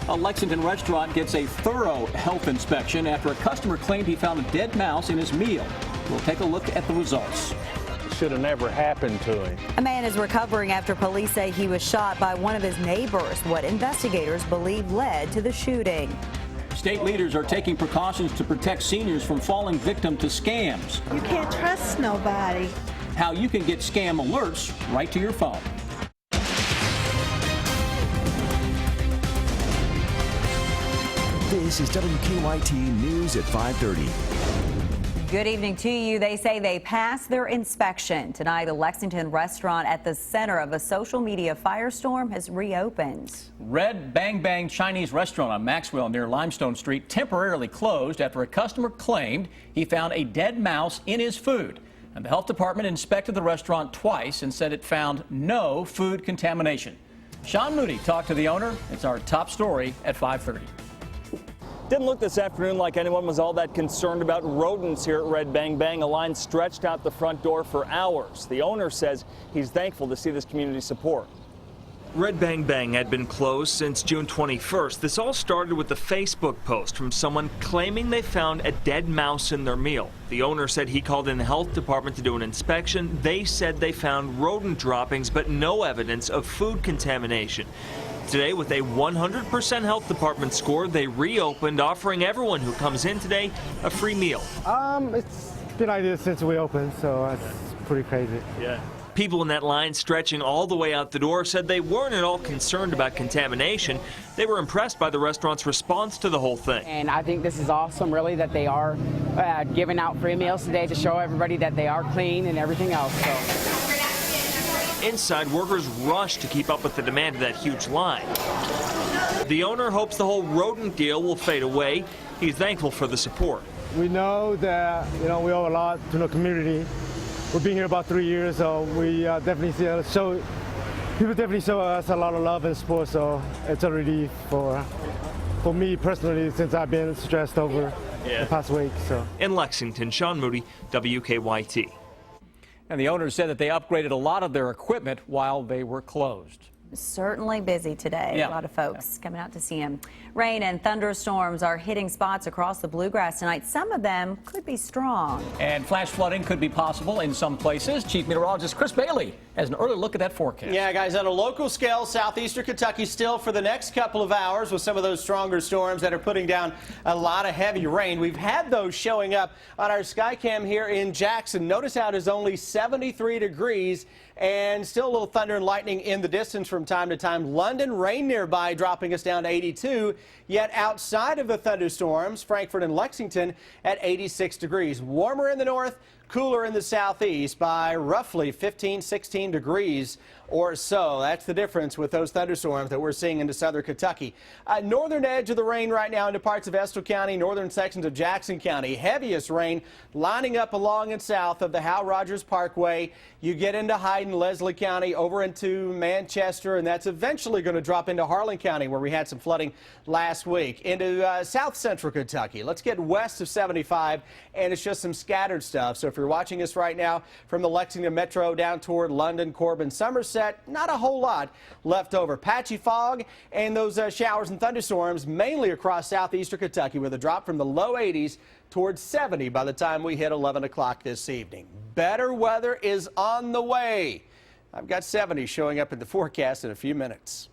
A Lexington restaurant gets a thorough health inspection after a customer claimed he found a dead mouse in his meal. We'll take a look at the results. It should have never happened to him. A man is recovering after police say he was shot by one of his neighbors, what investigators believe led to the shooting. State leaders are taking precautions to protect seniors from falling victim to scams. You can't trust nobody. How you can get scam alerts right to your phone. This is WKYT News at 5:30. Good evening to you. They say they passed their inspection. Tonight, a Lexington restaurant at the center of a social media firestorm has reopened. Red Bang Bang Chinese restaurant on Maxwell near Limestone Street temporarily closed after a customer claimed he found a dead mouse in his food. And the health department inspected the restaurant twice and said it found no food contamination. Sean Moody talked to the owner. It's our top story at 5:30. Didn't look this afternoon like anyone was all that concerned about rodents here at Red Bang Bang. A line stretched out the front door for hours. The owner says he's thankful to see this community support. Red Bang Bang had been closed since June 21st. This all started with a Facebook post from someone claiming they found a dead mouse in their meal. The owner said he called in the health department to do an inspection. They said they found rodent droppings, but no evidence of food contamination. Today, with a 100% health department score, they reopened, offering everyone who comes in today a free meal. It's been like this since we opened, so it's pretty crazy. Yeah. People in that line stretching all the way out the door said they weren't at all concerned about contamination. They were impressed by the restaurant's response to the whole thing. And I think this is awesome, really, that they are giving out free meals today to show everybody that they are clean and everything else. So. Inside, workers rushed to keep up with the demand of that huge line. The owner hopes the whole rodent deal will fade away. He's thankful for the support. We know that, we owe a lot to the community. We've been here about 3 years, so we definitely people definitely show us a lot of love and support, so it's a relief for me personally, since I've been stressed over the past week. So. In Lexington, Sean Moody, WKYT. And the owner said that they upgraded a lot of their equipment while they were closed. Certainly busy today. Yeah. A lot of folks coming out to see him. Rain and thunderstorms are hitting spots across the bluegrass tonight. Some of them could be strong. And flash flooding could be possible in some places. Chief Meteorologist Chris Bailey has an early look at that forecast. Yeah, guys, on a local scale, southeastern Kentucky still for the next couple of hours with some of those stronger storms that are putting down a lot of heavy rain. We've had those showing up on our Skycam here in Jackson. Notice how it is only 73 degrees and still a little thunder and lightning in the distance from time to time. London, rain nearby, dropping us down to 82. Yet outside of the thunderstorms, Frankfort and Lexington at 86 degrees. Warmer in the north, cooler in the southeast by roughly 15, 16 degrees or so. That's the difference with those thunderstorms that we're seeing into southern Kentucky. Northern edge of the rain right now into parts of Estill County, northern sections of Jackson County. Heaviest rain lining up along and south of the Hal Rogers Parkway. You get into Hyden, Leslie County, over into Manchester, and that's eventually going to drop into Harlan County, where we had some flooding last week, into south central Kentucky. Let's get west of 75, and it's just some scattered stuff. So if you're watching us right now from the Lexington Metro down toward London, Corbin, Somerset, not a whole lot left over. Patchy fog and those showers and thunderstorms mainly across southeastern Kentucky, with a drop from the low 80s towards 70 by the time we hit 11 o'clock this evening. Better weather is on the way. I've got 70 showing up in the forecast in a few minutes.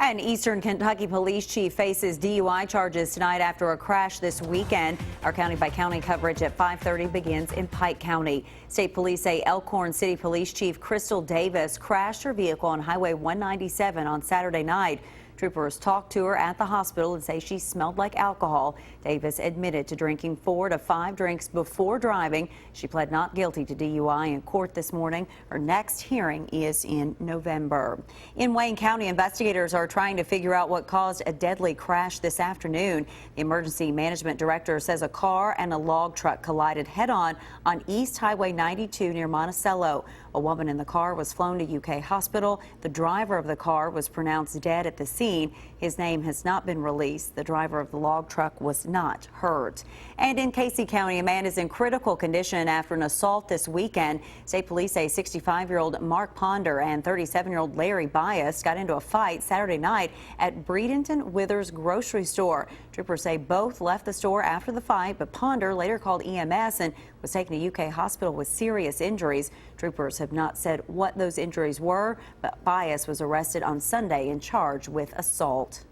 An Eastern Kentucky police chief faces DUI charges tonight after a crash this weekend. Our county-by-county coverage at 5:30 begins in Pike County. State police say Elkhorn City Police Chief Crystal Davis crashed her vehicle on Highway 197 on Saturday night. Troopers talked to her at the hospital and say she smelled like alcohol. Davis admitted to drinking 4 to 5 drinks before driving. She pled not guilty to DUI in court this morning. Her next hearing is in November. In Wayne County, investigators are trying to figure out what caused a deadly crash this afternoon. The emergency management director says a car and a log truck collided head-on on East Highway 92 near Monticello. A woman in the car was flown to UK hospital. The driver of the car was pronounced dead at the scene. His name has not been released. The driver of the log truck was not hurt. And in Casey County, a man is in critical condition after an assault this weekend. State police say 65-year-old Mark Ponder and 37-year-old Larry Bias got into a fight Saturday night at Breedenton Withers grocery store. Troopers say both left the store after the fight, but Ponder later called EMS and was taken to UK hospital with serious injuries. Troopers have not said what those injuries were, but Bias was arrested on Sunday and charged with assault.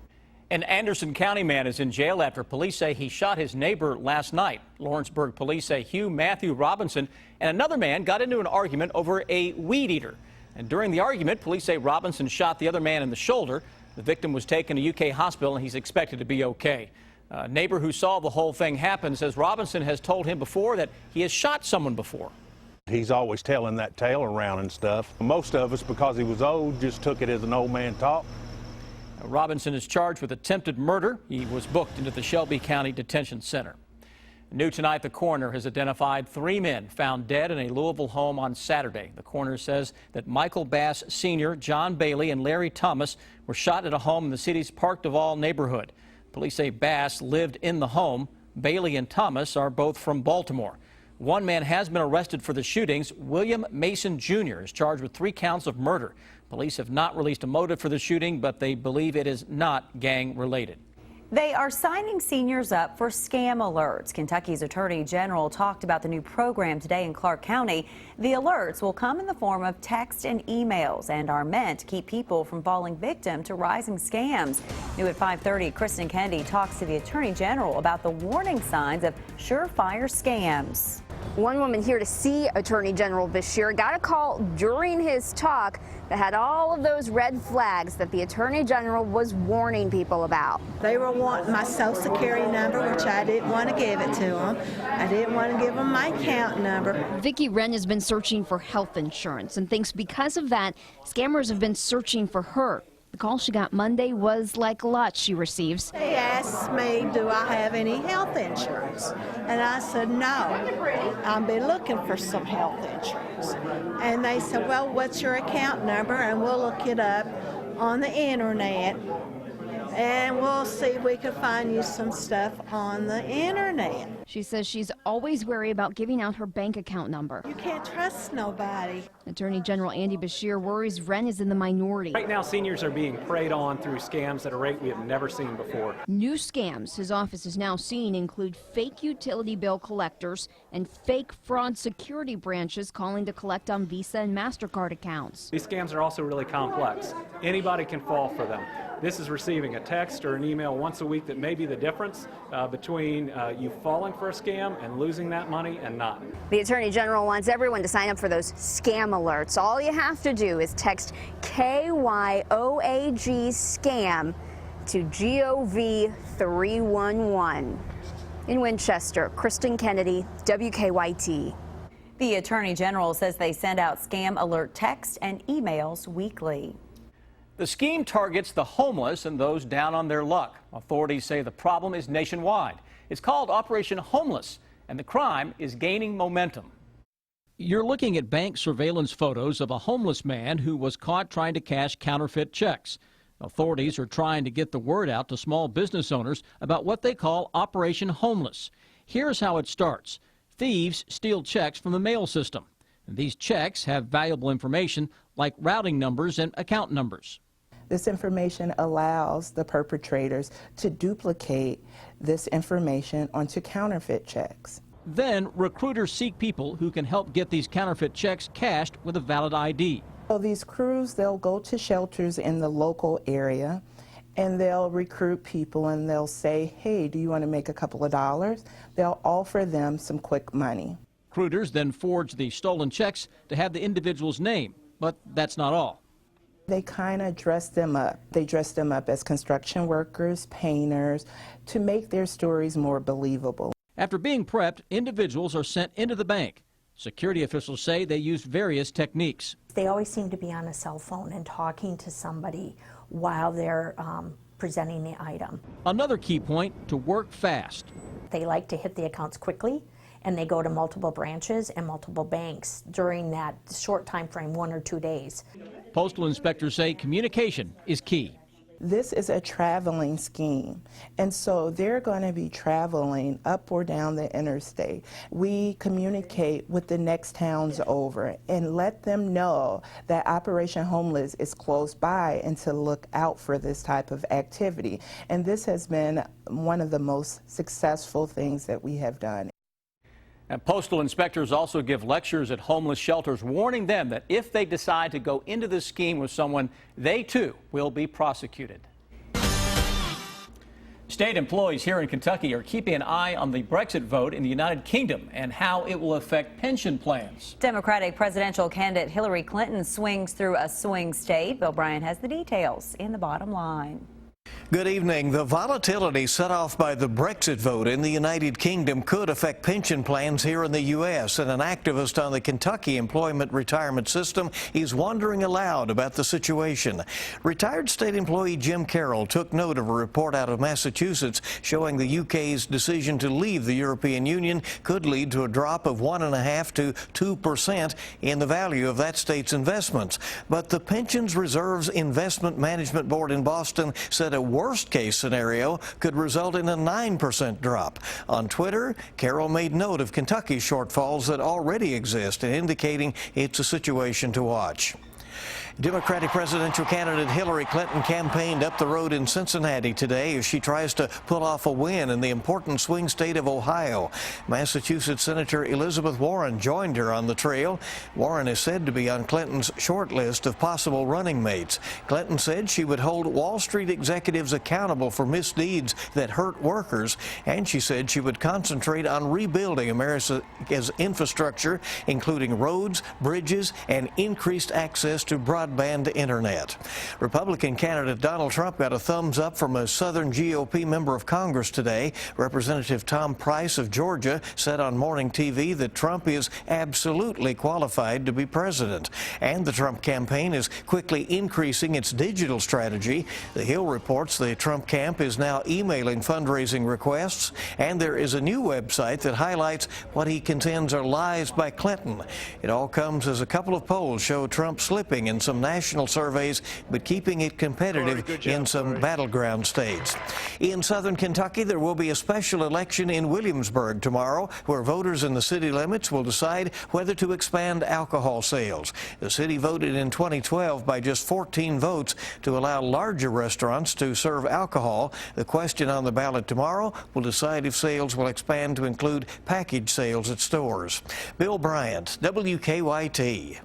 An Anderson County man is in jail after police say he shot his neighbor last night. Lawrenceburg police say Hugh Matthew Robinson and another man got into an argument over a weed eater. And during the argument, police say Robinson shot the other man in the shoulder. The victim was taken to UK hospital and he's expected to be okay. A neighbor who saw the whole thing happen says Robinson has told him before that he has shot someone before. He's always telling that tale around and stuff. Most of us, because he was old, just took it as an old man talk. Robinson is charged with attempted murder. He was booked into the Shelby County Detention Center. New tonight, the coroner has identified 3 men found dead in a Louisville home on Saturday. The coroner says that Michael Bass Sr., John Bailey, and Larry Thomas were shot at a home in the city's Park Duval neighborhood. Police say Bass lived in the home. Bailey and Thomas are both from Baltimore. One man has been arrested for the shootings. William Mason Jr. is charged with 3 counts of murder. Police have not released a motive for the shooting, but they believe it is not gang-related. They are signing seniors up for scam alerts. Kentucky's Attorney General talked about the new program today in Clark County. The alerts will come in the form of text and emails and are meant to keep people from falling victim to rising scams. New at 5:30, Kristen Kennedy talks to the Attorney General about the warning signs of surefire scams. One woman here to see Attorney General Beshear got a call during his talk that had all of those red flags that the Attorney General was warning people about. They were wanting my social security number, which I didn't want to give it to them. I didn't want to give them my account number. Vicki Wren has been searching for health insurance and thinks because of that, scammers have been searching for her. The call she got Monday was like lots she receives. They asked me, do I have any health insurance? And I said, no, I've been looking for some health insurance. And they said, well, what's your account number? And we'll look it up on the internet. And we'll see if we can find you some stuff on the internet. She says she's always wary about giving out her bank account number. You can't trust nobody. Attorney General Andy Beshear worries Wren is in the minority. Right now, seniors are being preyed on through scams at a rate we have never seen before. New scams his office is now seeing include fake utility bill collectors and fake fraud security branches calling to collect on Visa and MasterCard accounts. These scams are also really complex. Anybody can fall for them. This is receiving a text or an email once a week that may be the difference between you falling for a scam and losing that money and not. The Attorney General wants everyone to sign up for those scam alerts. All you have to do is text KYOAG scam to GOV 311. In Winchester, Kristen Kennedy, WKYT. The Attorney General says they send out scam alert texts and emails weekly. The scheme targets the homeless and those down on their luck. Authorities say the problem is nationwide. It's called Operation Homeless, and the crime is gaining momentum. You're looking at bank surveillance photos of a homeless man who was caught trying to cash counterfeit checks. Authorities are trying to get the word out to small business owners about what they call Operation Homeless. Here's how it starts. Thieves steal checks from the mail system. And these checks have valuable information like routing numbers and account numbers. This information allows the perpetrators to duplicate this information onto counterfeit checks. Then recruiters seek people who can help get these counterfeit checks cashed with a valid ID. So these crews, they'll go to shelters in the local area and they'll recruit people and they'll say, hey, do you want to make a couple of dollars? They'll offer them some quick money. Recruiters then forge the stolen checks to have the individual's name, but that's not all. They kind of dress them up. They dress them up as construction workers, painters, to make their stories more believable. After being prepped, individuals are sent into the bank. Security officials say they used various techniques. They always seem to be on a cell phone and talking to somebody while they're presenting the item. Another key point, to work fast. They like to hit the accounts quickly and they go to multiple branches and multiple banks during that short time frame, 1 or 2 days. Postal inspectors say communication is key. This is a traveling scheme, and so they're going to be traveling up or down the interstate. We communicate with the next towns over and let them know that Operation Homeless is close by and to look out for this type of activity. And this has been one of the most successful things that we have done. And postal inspectors also give lectures at homeless shelters, warning them that if they decide to go into this scheme with someone, they too will be prosecuted. State employees here in Kentucky are keeping an eye on the Brexit vote in the United Kingdom and how it will affect pension plans. Democratic presidential candidate Hillary Clinton swings through a swing state. Bill Bryant has the details in the bottom line. Good evening. The volatility set off by the Brexit vote in the United Kingdom could affect pension plans here in the U.S., and an activist on the Kentucky employment retirement system is wondering aloud about the situation. Retired state employee Jim Carroll took note of a report out of Massachusetts showing the UK's decision to leave the European Union could lead to a drop of 1.5% to 2% in the value of that state's investments. But the Pensions Reserves Investment Management Board in Boston said a worst-case scenario could result in a 9% drop. On Twitter, Carroll made note of Kentucky's shortfalls that already exist, indicating it's a situation to watch. Democratic presidential candidate Hillary Clinton campaigned up the road in Cincinnati today as she tries to pull off a win in the important swing state of Ohio. Massachusetts Senator Elizabeth Warren joined her on the trail. Warren is said to be on Clinton's short list of possible running mates. Clinton said she would hold Wall Street executives accountable for misdeeds that hurt workers, and she said she would concentrate on rebuilding America's infrastructure, including roads, bridges, and increased access to broadband internet. Republican candidate Donald Trump got a thumbs up from a Southern GOP member of Congress today. Representative Tom Price of Georgia said on morning TV that Trump is absolutely qualified to be president. And the Trump campaign is quickly increasing its digital strategy. The Hill reports the Trump camp is now emailing fundraising requests, and there is a new website that highlights what he contends are lies by Clinton. It all comes as a couple of polls show Trump slipping in some national surveys, but keeping it competitive in some battleground states. In southern Kentucky, there will be a special election in Williamsburg tomorrow, where voters in the city limits will decide whether to expand alcohol sales. The city voted in 2012 by just 14 votes to allow larger restaurants to serve alcohol. The question on the ballot tomorrow will decide if sales will expand to include package sales at stores. Bill Bryant, WKYT.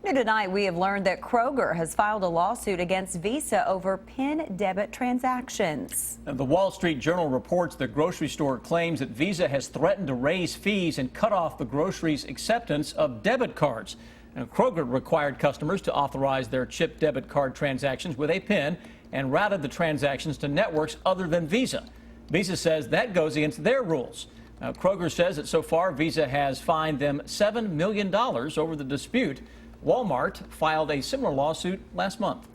New tonight, we have learned that Kroger has filed a lawsuit against Visa over PIN debit transactions. And the Wall Street Journal reports the grocery store claims that Visa has threatened to raise fees and cut off the grocery's acceptance of debit cards. And Kroger required customers to authorize their chip debit card transactions with a PIN and routed the transactions to networks other than Visa. Visa says that goes against their rules. Now, Kroger says that so far Visa has fined them $7 million over the dispute. Walmart filed a similar lawsuit last month.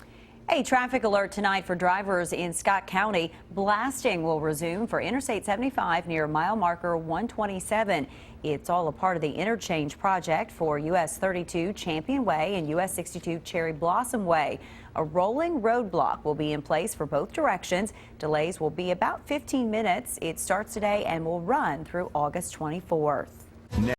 A traffic alert tonight for drivers in Scott County. Blasting will resume for Interstate 75 near mile marker 127. It's all a part of the interchange project for US 32 Champion Way and US 62 Cherry Blossom Way. A rolling roadblock will be in place for both directions. Delays will be about 15 minutes. It starts today and will run through August 24th.